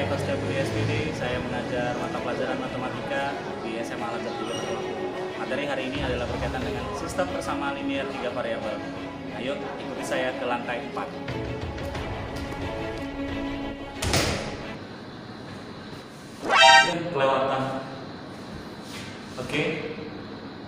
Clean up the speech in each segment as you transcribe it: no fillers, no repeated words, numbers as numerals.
Eko Setiabudi SPD, saya mengajar mata pelajaran matematika di SMA Al-Azhar 3. Materi hari ini adalah berkaitan dengan sistem persamaan linear 3 variabel. Ayo ikuti saya ke lantai 4. Kelewatan. Oke,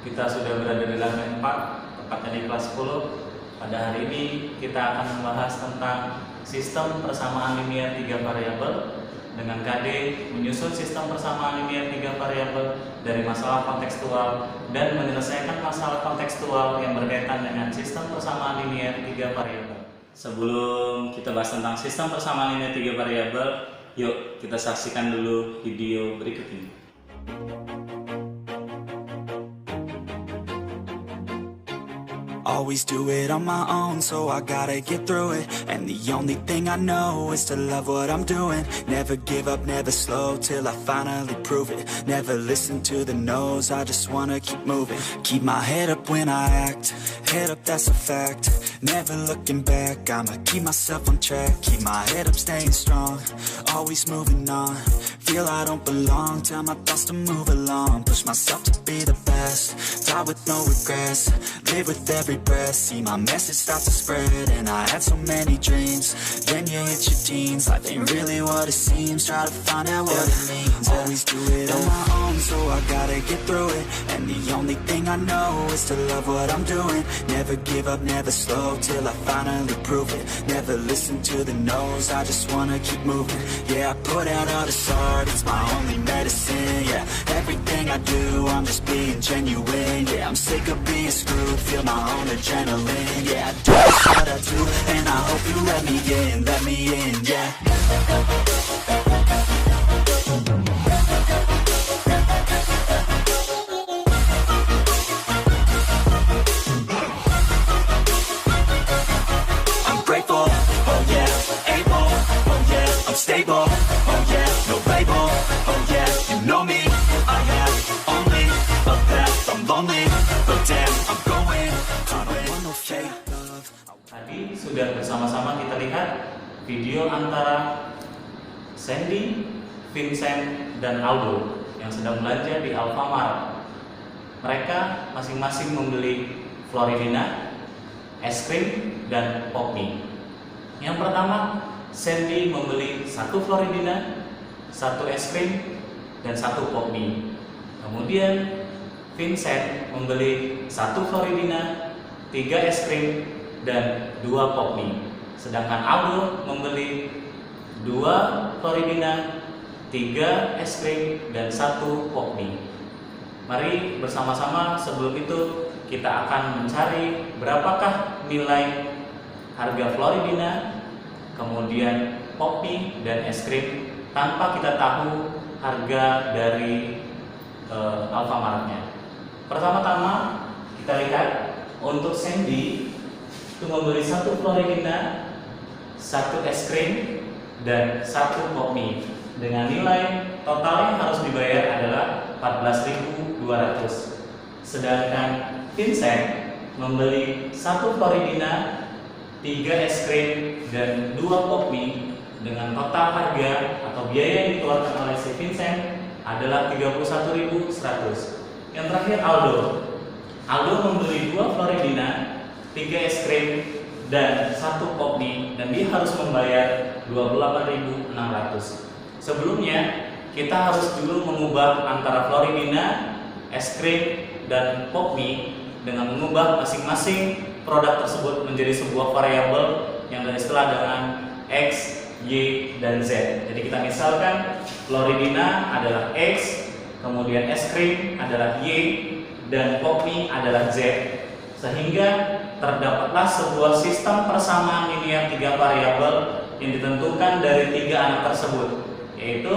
kita sudah berada di lantai 4, tepatnya di kelas 10. Pada hari ini kita akan membahas tentang sistem persamaan linear 3 variabel dengan KD, menyusun sistem persamaan linear 3 variabel dari masalah kontekstual dan menyelesaikan masalah kontekstual yang berkaitan dengan sistem persamaan linear 3 variabel. Sebelum kita bahas tentang sistem persamaan linear 3 variabel, yuk kita saksikan dulu video berikut ini. Always do it on my own, so I gotta get through it. And the only thing I know is to love what I'm doing. Never give up, never slow, till I finally prove it. Never listen to the no's, I just wanna keep moving. Keep my head up when I act, head up, that's a fact. Never looking back, I'ma keep myself on track. Keep my head up, staying strong, always moving on. Feel I don't belong, tell my thoughts to move along. Push myself to be the best, die with no regrets. Live with every breath, see my message start to spread. And I had so many dreams, then you hit your teens. Life ain't really what it seems, try to find out what it means. Always do it on my own, so I gotta get through it. And the only thing I know is to love what I'm doing. Never give up, never slow, till I finally prove it. Never listen to the no's, I just wanna keep moving. Yeah, I put out all this art, it's my only medicine. Yeah, everything I do, I'm just being genuine. Yeah, I'm sick of being screwed, feel my own adrenaline. Yeah, I do what I do, and I hope you let me in, yeah. I'm grateful, oh yeah, able, oh yeah, I'm stable, oh yeah, no label, oh yeah, you know me, I have only a path, I'm lonely, but damn, I'm going, I don't want no fake love. Tadi sudah bersama-sama kita lihat video antara Sandy, Vincent, dan Aldo yang sedang belanja di Alfamart. Mereka masing-masing membeli Floridina, es krim, dan pop mie. Yang pertama, Sandy membeli 1 Floridina, 1 es krim, dan 1 pop mie. Kemudian Vincent membeli 1 Floridina, 3 es krim, dan 2 pop mie. Sedangkan Aldo membeli 2 Floridina, 3 es krim, dan 1 pop mie. Mari bersama-sama sebelum itu kita akan mencari berapakah nilai harga Floridina, kemudian pop mie, dan es krim tanpa kita tahu harga dari Alfamartnya. Pertama-tama kita lihat untuk Sandy itu membeli 1 Floridina, 1 es krim, dan 1 pop mie dengan nilai total yang harus dibayar adalah 14.200. Sedangkan Vincent membeli 1 Floridina, 3 es krim, dan 2 pop mie dengan total harga atau biaya yang dikeluarkan oleh si Vincent adalah 31.100. Yang terakhir Aldo membeli 2 Floridina, 3 es krim, dan 1 pop mie, dan dia harus membayar 28.600. Sebelumnya kita harus dulu mengubah antara Floridina, es krim, dan pop mie dengan mengubah masing-masing produk tersebut menjadi sebuah variabel yang beristilah dengan X, Y, dan Z. Jadi kita misalkan Floridina adalah X, kemudian es krim adalah Y, dan pop mie adalah Z. Sehingga terdapatlah sebuah sistem persamaan linear 3 variabel yang ditentukan dari 3 anak tersebut, yaitu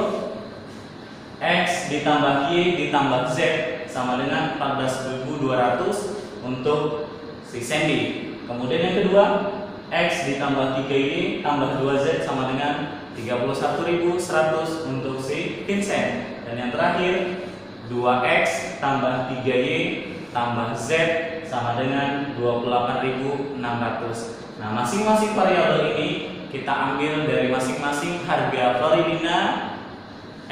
X ditambah Y ditambah Z sama dengan 14.200 untuk si Sandy. Kemudian yang kedua, X ditambah 3Y tambah 2Z sama dengan 31.100 untuk si Vincent. Dan yang terakhir, 2X tambah 3Y tambah Z sama dengan 28.600. Nah, masing-masing variabel ini kita ambil dari masing-masing harga Floridina,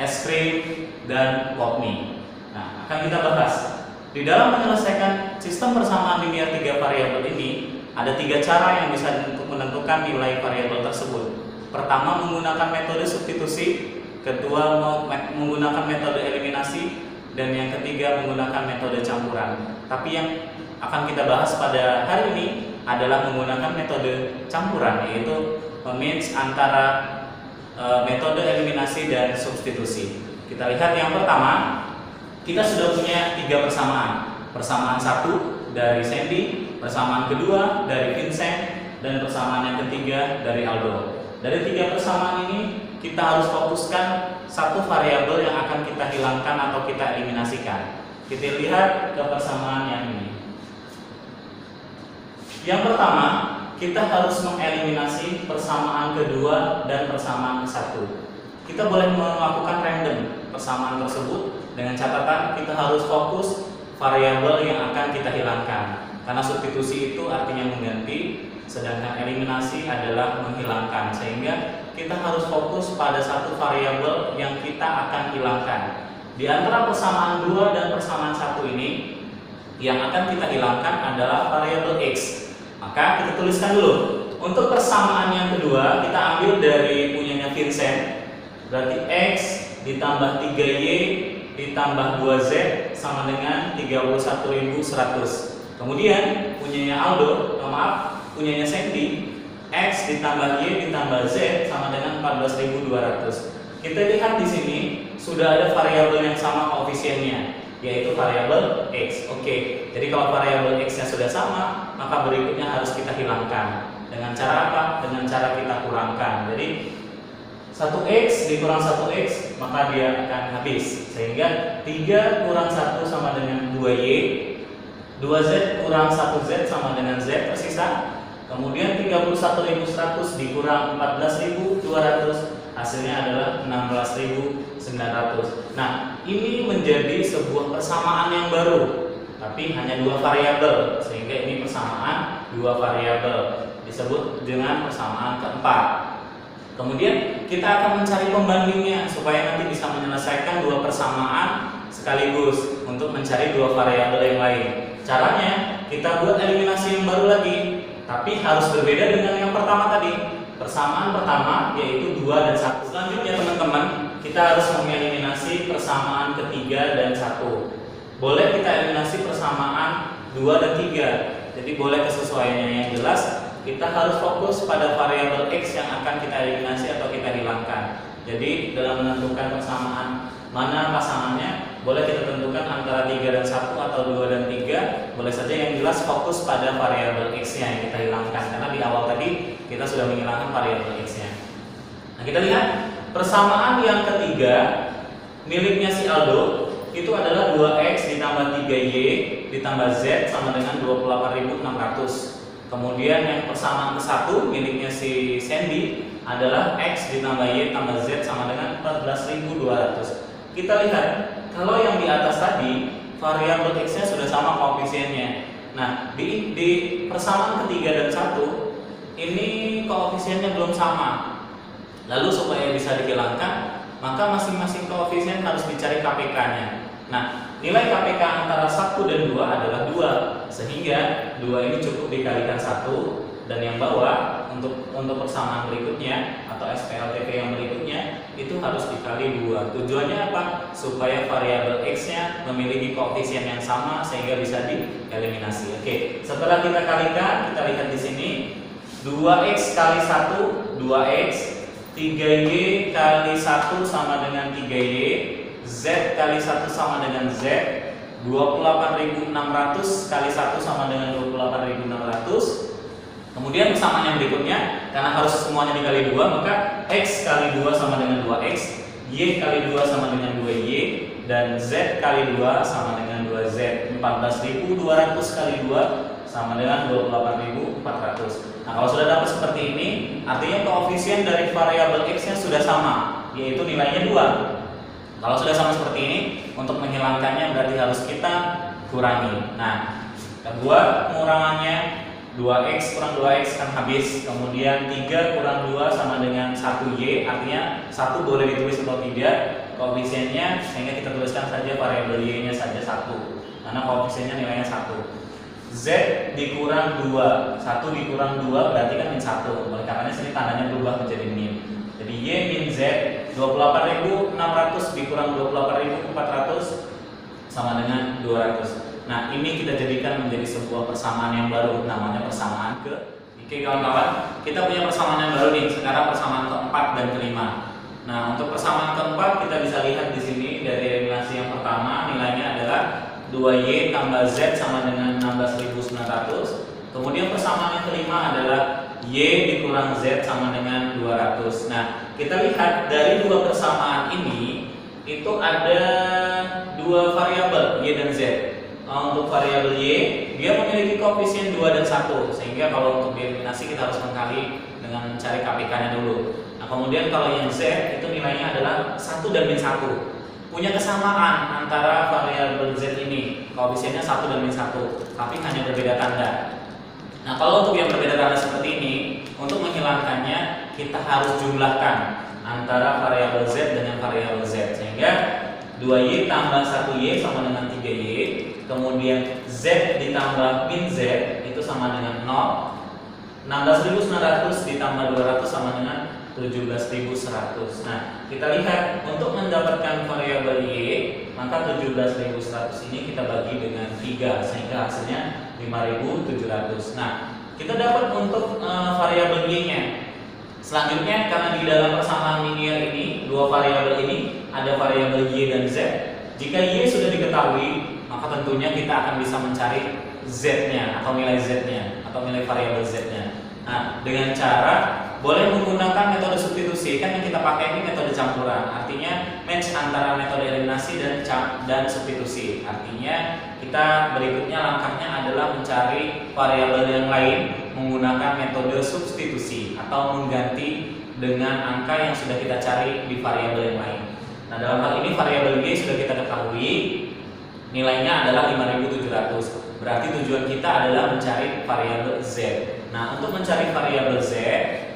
es krim, dan pop mie. Nah, akan kita bahas. Di dalam menyelesaikan sistem persamaan linier 3 variabel ini, ada 3 cara yang bisa untuk menentukan nilai variabel tersebut. Pertama, menggunakan metode substitusi, kedua menggunakan metode eliminasi, dan yang ketiga menggunakan metode campuran. Tapi yang akan kita bahas pada hari ini adalah menggunakan metode campuran, yaitu means antara metode eliminasi dan substitusi. Kita lihat yang pertama, kita sudah punya 3 persamaan. Persamaan 1 dari Sandy, persamaan kedua dari Vincent, dan persamaan yang ketiga dari Aldo. Dari 3 persamaan ini kita harus fokuskan satu variabel yang akan kita hilangkan atau kita eliminasikan. Kita lihat ke persamaan yang ini. Yang pertama, kita harus mengeliminasi persamaan kedua dan persamaan ke-1. Kita boleh melakukan random persamaan tersebut dengan catatan kita harus fokus variabel yang akan kita hilangkan. Karena substitusi itu artinya mengganti, sedangkan eliminasi adalah menghilangkan. Sehingga kita harus fokus pada satu variabel yang kita akan hilangkan. Di antara persamaan 2 dan persamaan 1 ini, yang akan kita hilangkan adalah variabel X. Maka kita tuliskan dulu. Untuk persamaan yang kedua, kita ambil dari punyanya Vincent. Berarti X ditambah 3Y ditambah 2Z sama dengan 31.100. Kemudian punyanya Aldo, punyanya Sandy, X ditambah Y ditambah Z sama dengan 14.200. Kita lihat di sini sudah ada variabel yang sama koefisiennya, yaitu variabel X. Oke, jadi kalau variabel X-nya sudah sama, maka berikutnya harus kita hilangkan. Dengan cara apa? Dengan cara kita kurangkan. Jadi 1X dikurang 1X, maka dia akan habis. Sehingga 3 kurang 1 sama dengan 2Y, 2Z kurang 1Z sama dengan Z tersisa. Kemudian 31.100 dikurang 14.200, hasilnya adalah 16.900. Nah, ini menjadi sebuah persamaan yang baru, tapi hanya 2 variabel, sehingga ini persamaan 2 variabel, disebut dengan persamaan keempat. Kemudian kita akan mencari pembandingnya supaya nanti bisa menyelesaikan 2 persamaan sekaligus untuk mencari 2 variabel yang lain. Caranya kita buat eliminasi yang baru lagi, tapi harus berbeda dengan yang pertama tadi. Persamaan pertama yaitu 2 dan 1. Selanjutnya teman-teman, kita harus mengeliminasi persamaan ketiga dan 1. Boleh kita eliminasi persamaan 2 dan 3. Jadi boleh kesesuaiannya yang jelas, kita harus fokus pada variabel X yang akan kita eliminasi atau kita hilangkan. Jadi dalam menentukan persamaan mana pasangannya, boleh kita tentukan antara 3 dan 1 atau 2 dan 3. Boleh saja yang jelas fokus pada variabel X-nya yang kita hilangkan, karena di awal tadi kita sudah menghilangkan variabel X-nya. Nah, kita lihat persamaan yang ketiga miliknya si Aldo itu adalah 2X ditambah 3Y ditambah Z sama dengan 28.600. Kemudian yang persamaan ke-1 miliknya si Sandy adalah X ditambah Y tambah Z sama dengan 14.200. Kita lihat, kalau yang di atas tadi variabel X-nya sudah sama koefisiennya. Nah, di persamaan ketiga dan 1 ini koefisiennya belum sama. Lalu supaya bisa dihilangkan, maka masing-masing koefisien harus dicari KPK-nya. Nah, nilai KPK antara 1 dan 2 adalah 2, sehingga 2 ini cukup dikalikan 1, dan yang bawah untuk persamaan berikutnya atau SPLTP yang berikutnya itu harus dikali 2. Tujuannya apa? Supaya variabel X-nya memiliki koefisien yang sama sehingga bisa dieliminasi. Oke, setelah kita kalikan, kita lihat di sini 2X kali 1 2X, 3Y kali 1 sama dengan 3Y, Z kali 1 sama dengan Z, 28.600 kali 1 sama dengan 28.600. Kemudian persamaan yang berikutnya, karena harus semuanya dikali 2, maka X kali 2 sama dengan 2X, Y kali 2 sama dengan 2Y, dan Z kali 2 sama dengan 2Z. 14.200 kali 2 sama dengan 28.400. Nah, kalau sudah dapat seperti ini, artinya koefisien dari variabel X-nya sudah sama, yaitu nilainya 2. Kalau sudah sama seperti ini, untuk menghilangkannya berarti harus kita kurangi. Nah, kedua pengurangannya 2x kurang 2x kan habis, kemudian 3 kurang 2 sama dengan 1y, artinya 1 boleh ditulis atau tidak koefisiennya, sehingga kita tuliskan saja variabel y nya saja 1 karena koefisiennya nilainya 1. Z dikurang 2, 1 dikurang 2 berarti kan min 1, oleh karenanya sini tandanya berubah menjadi min. Jadi y min z 28.600 dikurang 28.400 sama dengan 200. Nah, ini kita jadikan menjadi sebuah persamaan yang baru, namanya persamaan ke. Oke kawan-kawan, kita punya persamaan yang baru nih. Sekarang persamaan keempat dan kelima. Nah, untuk persamaan keempat kita bisa lihat di sini dari eliminasi yang pertama nilainya adalah 2y tambah z sama dengan 16.900. Kemudian persamaan yang kelima adalah y dikurang z sama dengan 200. Nah, kita lihat dari dua persamaan ini itu ada dua variabel y dan z. Untuk variabel y, dia memiliki koefisien 2 dan 1, sehingga kalau untuk dieliminasi kita harus mengkali dengan mencari KPK-nya dulu. Nah, kemudian kalau yang z itu nilainya adalah 1 dan min 1. Punya kesamaan antara variabel z ini, koefisiennya 1 dan min 1, tapi hanya berbeda tanda. Nah, kalau untuk yang berbeda tanda seperti ini, untuk menghilangkannya kita harus jumlahkan antara variabel z dengan variabel z, sehingga 2y tambah 1y sama dengan 3y, kemudian z ditambah min z itu sama dengan 0, 16.900 ditambah 200 sama dengan 17.100. Nah, kita lihat untuk mendapatkan variabel y, maka 17.100 ini kita bagi dengan 3 sehingga hasilnya 5.700. Nah, kita dapat untuk variabel y-nya. Selanjutnya, karena di dalam persamaan linear ini, dua variabel ini ada variabel y dan z. Jika y sudah diketahui, maka tentunya kita akan bisa mencari z-nya atau nilai z-nya atau nilai variabel z-nya. Nah, dengan cara boleh menggunakan metode substitusi. Kan yang kita pakai ini metode campuran. Artinya match antara metode eliminasi dan substitusi. Artinya kita berikutnya langkahnya adalah mencari variabel yang lain menggunakan metode substitusi atau mengganti dengan angka yang sudah kita cari di variabel yang lain. Nah, dalam hal ini variabel y sudah kita ketahui nilainya adalah 5.700. Berarti tujuan kita adalah mencari variabel z. Nah, untuk mencari variabel z,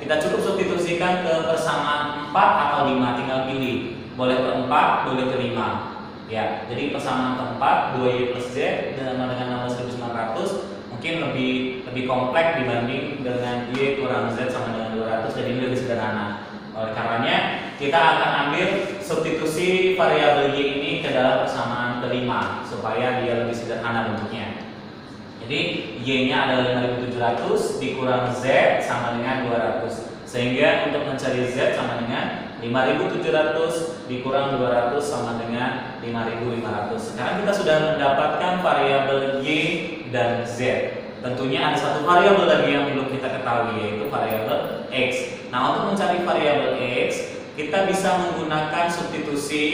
kita cukup substitusikan ke persamaan 4 atau 5, tinggal pilih. Boleh ke 4, boleh ke 5. Ya, jadi persamaan keempat 2y plus z dengan 16.900 mungkin lebih kompleks dibanding dengan y kurang z sama dengan 200, jadi ini lebih sederhana. Oleh karenanya kita akan ambil substitusi variabel y ini ke dalam persamaan kelima supaya dia lebih sederhana bentuknya. Jadi y-nya adalah 5.700 dikurang z sama dengan 200, sehingga untuk mencari z sama dengan 5.700 dikurang 200 sama dengan 5.500. Sekarang kita sudah mendapatkan variabel y dan z. Tentunya ada satu variabel lagi yang belum kita ketahui, yaitu variabel x. Nah, untuk mencari variabel x, kita bisa menggunakan substitusi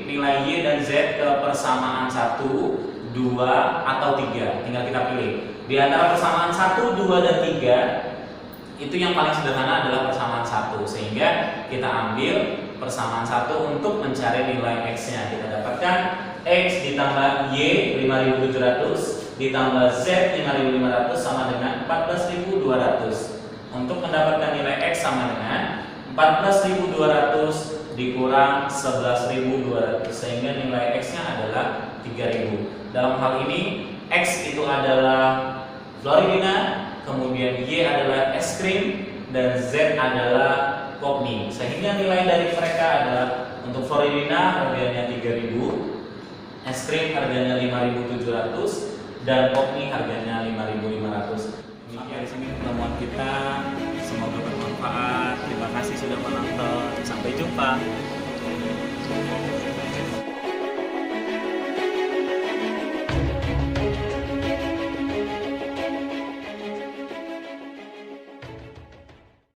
nilai y dan z ke persamaan 1, 2, atau 3. Tinggal kita pilih. Di antara persamaan 1, 2, dan 3, itu yang paling sederhana adalah persamaan 1. Sehingga kita ambil persamaan 1 untuk mencari nilai x-nya. Kita dapatkan x ditambah y 5.700 ditambah z 5.500 sama dengan 14.200. Untuk mendapatkan nilai x sama dengan 14.200 dikurang 11.200, sehingga nilai x-nya adalah 3.000. Dalam hal ini x itu adalah Floridina, kemudian y adalah es krim, dan z adalah pop mie. Sehingga nilai dari mereka adalah untuk Floridina harganya 3.000, es krim harganya 5.700, dan pop mie harganya 5.500. Demikian di sini pertemuan kita, semoga bermanfaat. Terima kasih sudah menonton. Sampai jumpa.